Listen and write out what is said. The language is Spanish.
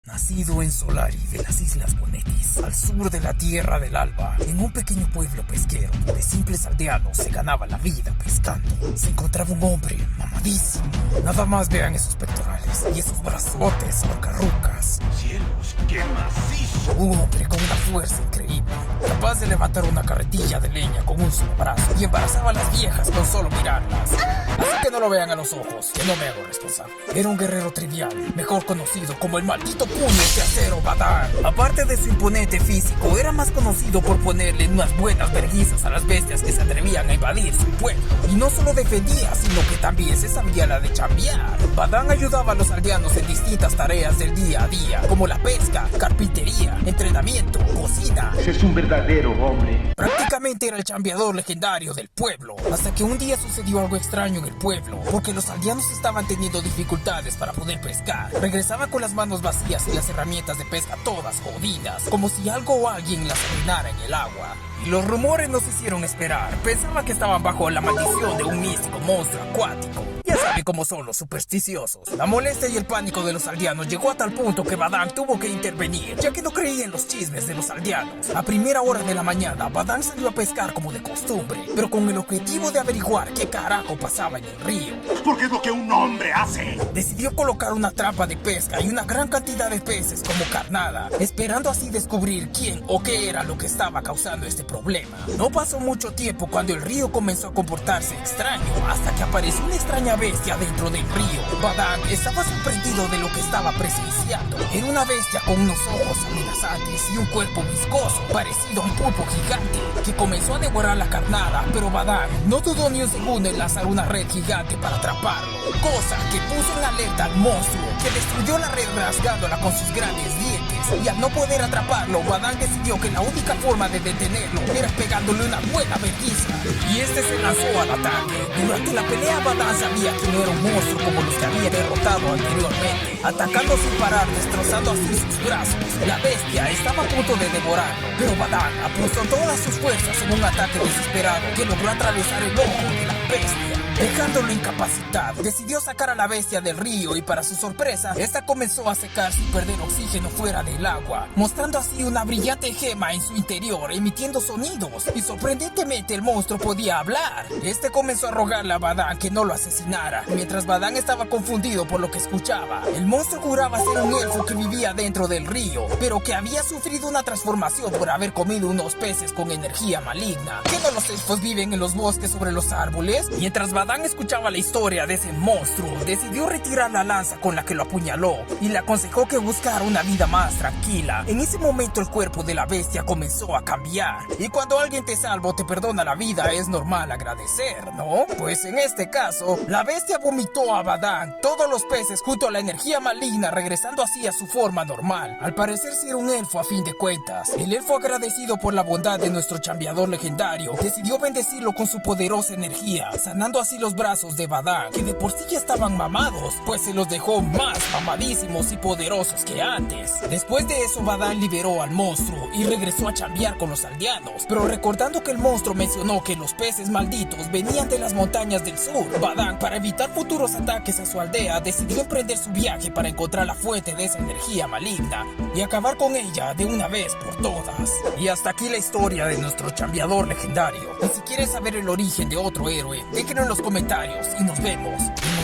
Nacido en Solari de las Islas Bonetis, al sur de la Tierra del Alba, en un pequeño pueblo pesquero donde simples aldeanos se ganaban la vida pescando, se encontraba un hombre mamadísimo. Nada más vean esos pectorales y esos brazotes horcarrucas. ¡Cielos, qué macizo! Un hombre con una fuerza increíble, capaz de levantar una carretilla de leña con un solo brazo y embarazaba a las viejas con solo mirarlas. Así que no lo vean a los ojos, que no me hago responsable. Era un guerrero trivial, mejor conocido como el maldito puño de acero Badán. Aparte de su imponente físico, era más conocido por ponerle unas buenas verguizas a las bestias que se atrevían a invadir su pueblo. Y no solo defendía, sino que también se sabía la de chambear. Badán ayudaba a los aldeanos en distintas tareas del día a día, como la pesca, carpintería, entrenamiento, cocina. Ese es un verdadero hombre. Prácticamente era el chambeador legendario del pueblo, hasta que un día sucedió algo extraño en el pueblo, porque los aldeanos estaban teniendo dificultades para poder pescar. Regresaba con las manos vacías y las herramientas de pesca todas jodidas, como si algo o alguien las arruinara en el agua. Y los rumores no se hicieron esperar. Pensaban que estaban bajo la maldición de un místico monstruo acuático. Ya saben cómo son los supersticiosos. La molestia y el pánico de los aldeanos llegó a tal punto que Badán tuvo que intervenir, ya que no creía en los chismes de los aldeanos. A primera hora de la mañana, Badán salió a pescar como de costumbre, pero con el objetivo de averiguar qué carajo pasaba en el río. Porque es lo que un hombre hace. Decidió colocar una trampa de pesca y una gran cantidad de peces como carnada, esperando así descubrir quién o qué era lo que estaba causando este problema. No pasó mucho tiempo cuando el río comenzó a comportarse extraño, hasta que apareció una extraña bestia dentro del río. Badán estaba sorprendido de lo que estaba presenciando. Era una bestia con unos ojos amenazantes y un cuerpo viscoso, parecido a un pulpo gigante, que comenzó a devorar la carnada, pero Badán no dudó ni un segundo en lanzar una red gigante para atraparlo, cosa que puso en alerta al monstruo, que destruyó la red rasgándola con sus grandes dientes. Y al no poder atraparlo, Badán decidió que la única forma de detenerlo era pegándole una buena vergüenza, y este se lanzó al ataque. Durante la pelea, Badán sabía que no era un monstruo como los que había derrotado anteriormente, atacando sin parar, destrozando así sus brazos. La bestia estaba a punto de devorarlo, pero Badán apostó todas sus fuerzas en un ataque desesperado que logró atravesar el ojo de la bestia, dejándolo incapacitado. Decidió sacar a la bestia del río y, para su sorpresa, esta comenzó a secarse y perder oxígeno fuera del agua, mostrando así una brillante gema en su interior, emitiendo sonidos, y sorprendentemente el monstruo podía hablar. Este comenzó a rogarle a Badán que no lo asesinara. Mientras Badán estaba confundido por lo que escuchaba, el monstruo juraba ser un elfo que vivía dentro del río, pero que había sufrido una transformación por haber comido unos peces con energía maligna. ¿Qué no los elfos viven en los bosques sobre los árboles? Mientras Badán escuchaba la historia de ese monstruo, decidió retirar la lanza con la que lo apuñaló y le aconsejó que buscara una vida más tranquila. En ese momento el cuerpo de la bestia comenzó a cambiar, y cuando alguien te salva o te perdona la vida es normal agradecer, ¿no? Pues en este caso, la bestia vomitó a Badán todos los peces junto a la energía maligna, regresando así a su forma normal. Al parecer sí era un elfo a fin de cuentas. El elfo, agradecido por la bondad de nuestro chambeador legendario, decidió bendecirlo con su poderosa energía, sanando así los brazos de Badán, que de por sí ya estaban mamados, pues se los dejó más mamadísimos y poderosos que antes. Después de eso, Badán liberó al monstruo y regresó a chambear con los aldeanos, pero recordando que el monstruo mencionó que los peces malditos venían de las montañas del sur, Badán, para evitar futuros ataques a su aldea, decidió emprender su viaje para encontrar la fuente de esa energía maligna y acabar con ella de una vez por todas. Y hasta aquí la historia de nuestro chambeador legendario. Y si quieres saber el origen de otro héroe, déjenlo en los comentarios y nos vemos en